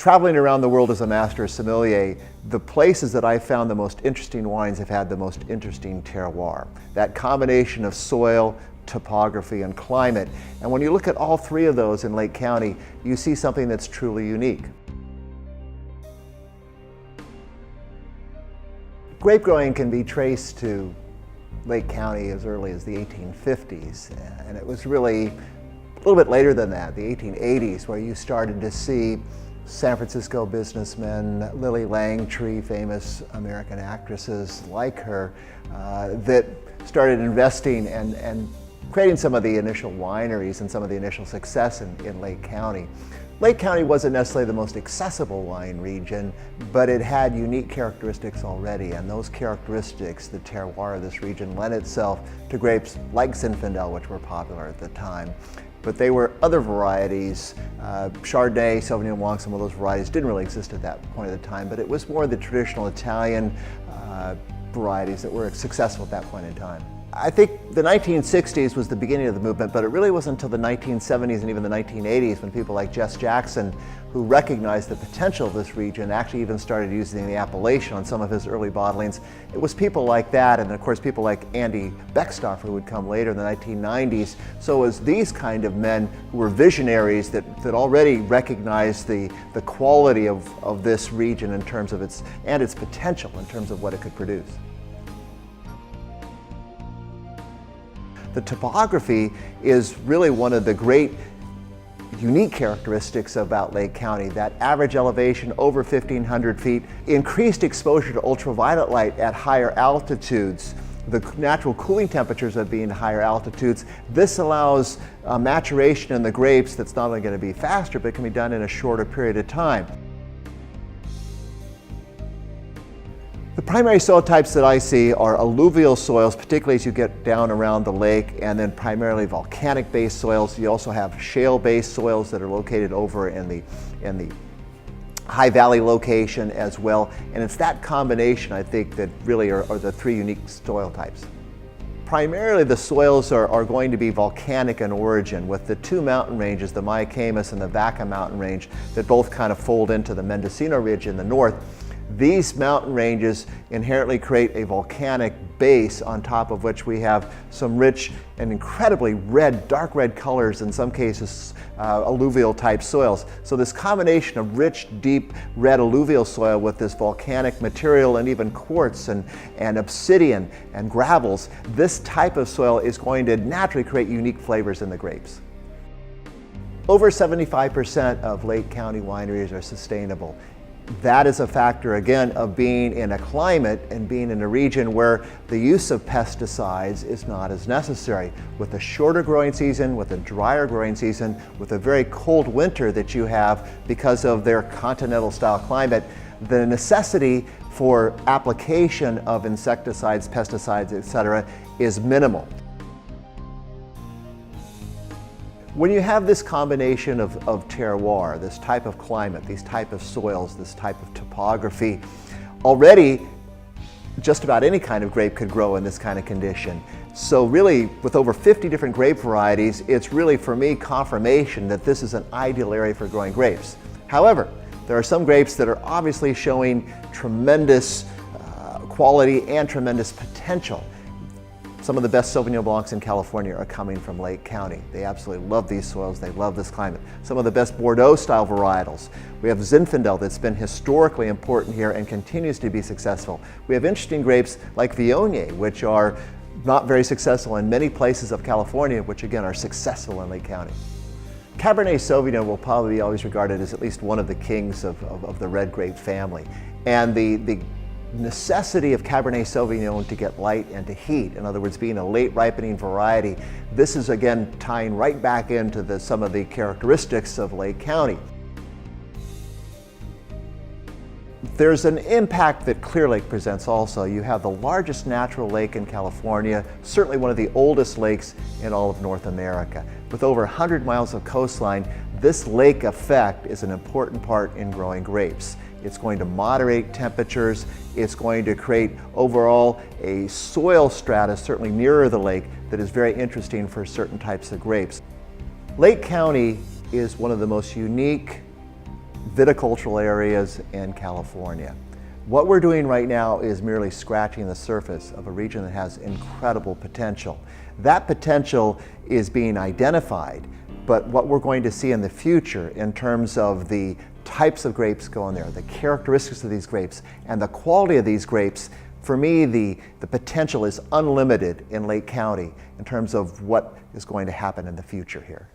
Traveling around the world as a master sommelier, the places that I've found the most interesting wines have had the most interesting terroir. That combination of soil, topography, and climate. And when you look at all three of those in Lake County, you see something that's truly unique. Grape growing can be traced to Lake County as early as the 1850s, and it was really a little bit later than that, the 1880s, where you started to see San Francisco businessmen, Lily Langtry, famous American actresses like her, that started investing and creating some of the initial wineries and some of the initial success in Lake County. Lake County wasn't necessarily the most accessible wine region, but it had unique characteristics already, and those characteristics, the terroir of this region, lent itself to grapes like Zinfandel, which were popular at the time. But they were other varieties, Chardonnay, Sauvignon Blanc, some of those varieties didn't really exist at that point at the time, but it was more the traditional Italian varieties that were successful at that point in time. I think the 1960s was the beginning of the movement, but it really wasn't until the 1970s and even the 1980s when people like Jess Jackson, who recognized the potential of this region, actually even started using the appellation on some of his early bottlings. It was people like that, and of course people like Andy Beckstoffer, who would come later in the 1990s. So it was these kind of men who were visionaries that already recognized the quality of this region in terms of its potential in terms of what it could produce. The topography is really one of the great unique characteristics about Lake County. That average elevation over 1,500 feet, increased exposure to ultraviolet light at higher altitudes, the natural cooling temperatures of being higher altitudes. This allows maturation in the grapes that's not only going to be faster, but can be done in a shorter period of time. The primary soil types that I see are alluvial soils, particularly as you get down around the lake, and then primarily volcanic-based soils. You also have shale-based soils that are located over in the High Valley location as well. And it's that combination, I think, that really are the three unique soil types. Primarily the soils are going to be volcanic in origin, with the two mountain ranges, the Mayacamas and the Vaca mountain range, that both kind of fold into the Mendocino Ridge in the north. These mountain ranges inherently create a volcanic base on top of which we have some rich and incredibly red, dark red colors, in some cases alluvial type soils. So this combination of rich, deep red alluvial soil with this volcanic material and even quartz and obsidian and gravels, this type of soil is going to naturally create unique flavors in the grapes. Over 75% of Lake County wineries are sustainable. That is a factor, again, of being in a climate and being in a region where the use of pesticides is not as necessary. With a shorter growing season, with a drier growing season, with a very cold winter that you have because of their continental style climate, the necessity for application of insecticides, pesticides, etc., is minimal. When you have this combination of terroir, this type of climate, these type of soils, this type of topography, already just about any kind of grape could grow in this kind of condition. So really, with over 50 different grape varieties, it's really, for me, confirmation that this is an ideal area for growing grapes. However, there are some grapes that are obviously showing tremendous quality and tremendous potential. Some of the best Sauvignon Blancs in California are coming from Lake County. They absolutely love these soils, they love this climate. Some of the best Bordeaux style varietals. We have Zinfandel that's been historically important here and continues to be successful. We have interesting grapes like Viognier, which are not very successful in many places of California, which again are successful in Lake County. Cabernet Sauvignon will probably be always regarded as at least one of the kings of the red grape family. And the necessity of Cabernet Sauvignon to get light and to heat, in other words, being a late ripening variety, this is again tying right back into some of the characteristics of Lake County. There's an impact that Clear Lake presents also. You have the largest natural lake in California, certainly one of the oldest lakes in all of North America. With over 100 miles of coastline, this lake effect is an important part in growing grapes. It's going to moderate temperatures. It's going to create overall a soil strata, certainly nearer the lake, that is very interesting for certain types of grapes. Lake County is one of the most unique viticultural areas in California. What we're doing right now is merely scratching the surface of a region that has incredible potential. That potential is being identified, but what we're going to see in the future in terms of the types of grapes going there, the characteristics of these grapes, and the quality of these grapes, for me, the potential is unlimited in Lake County in terms of what is going to happen in the future here.